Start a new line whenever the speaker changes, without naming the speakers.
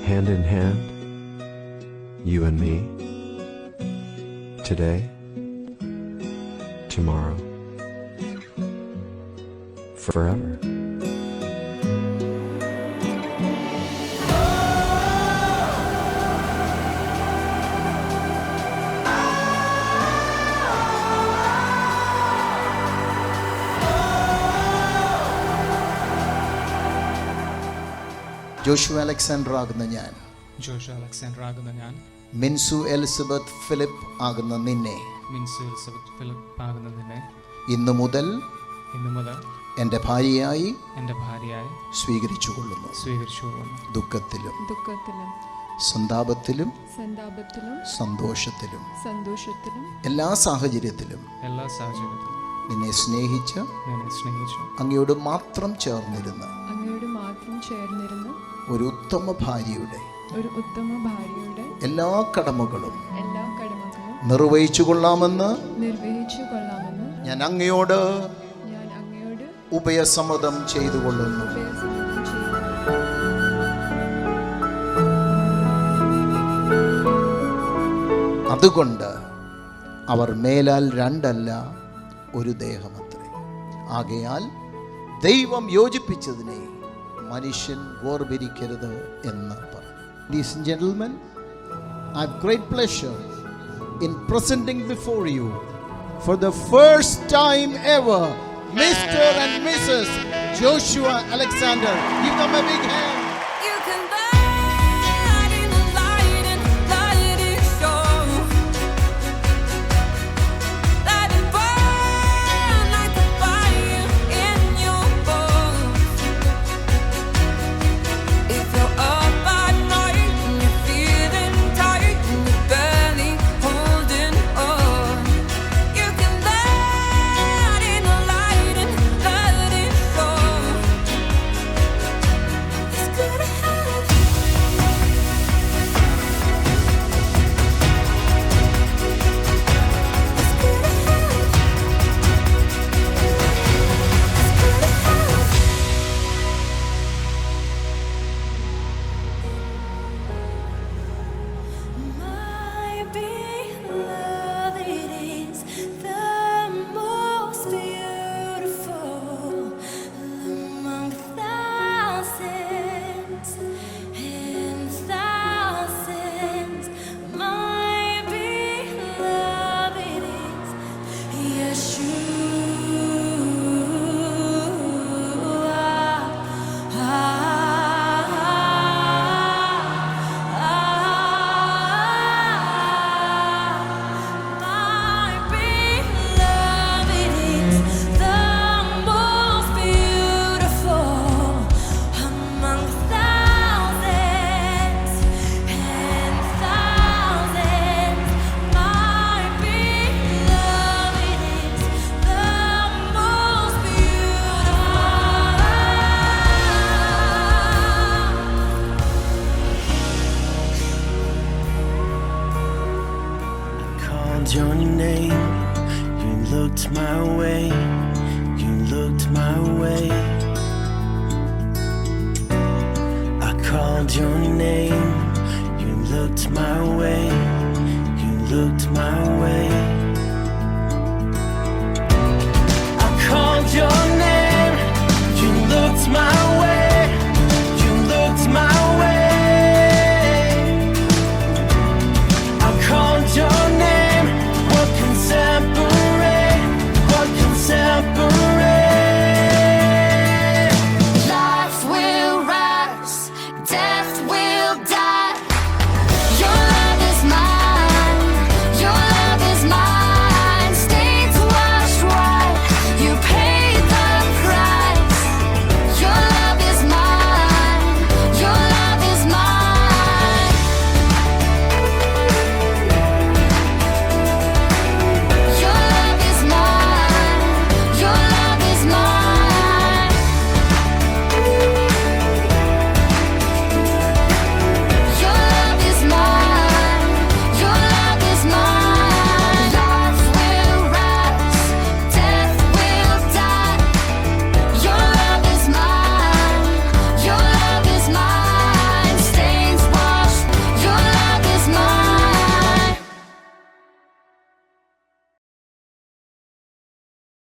hand in hand, you and me, today, tomorrow, forever.
Joshua Alexander ആകുന്ന ഞാൻ മിൻസു Elizabeth Philip ആകുന്ന നിന്നെ ഇന്നു മുതൽ എൻ്റെ ഭാര്യയായി സ്വീകരിച്ചുകൊള്ളുന്നു. ദുഃഖത്തിലും സന്താപത്തിലും സന്തോഷത്തിലും എല്ലാ സാഹചര്യത്തിലും നിന്നെ സ്നേഹിച്ച് അങ്ങയോട് മാത്രം ചേർന്നിരുന്ന് ഒരു ഉത്തമ ഭാര്യയുടെ എല്ലാ കടമകളും നിർവഹിച്ചു കൊള്ളാമെന്ന് ഞാൻ അങ്ങയോട് ഉഭയസമ്മതം ചെയ്തു കൊള്ളുന്നു. അതുകൊണ്ട് അവർ മേലാൽ രണ്ടല്ല ഒരു ദേഹമത്രേ. ആകയാൽ ദൈവം യോജിപ്പിച്ചതിനെ മനുഷ്യൻ വേർപിരിക്കരുത് എന്ന് പറഞ്ഞു. Ladies and gentlemen, I have great pleasure in presenting before you for the first time ever Mr. and Mrs. Joshua Alexander. Give them a big hand.
Your name, you looked my way, you looked my way. I called your name, you looked my way, you looked my way.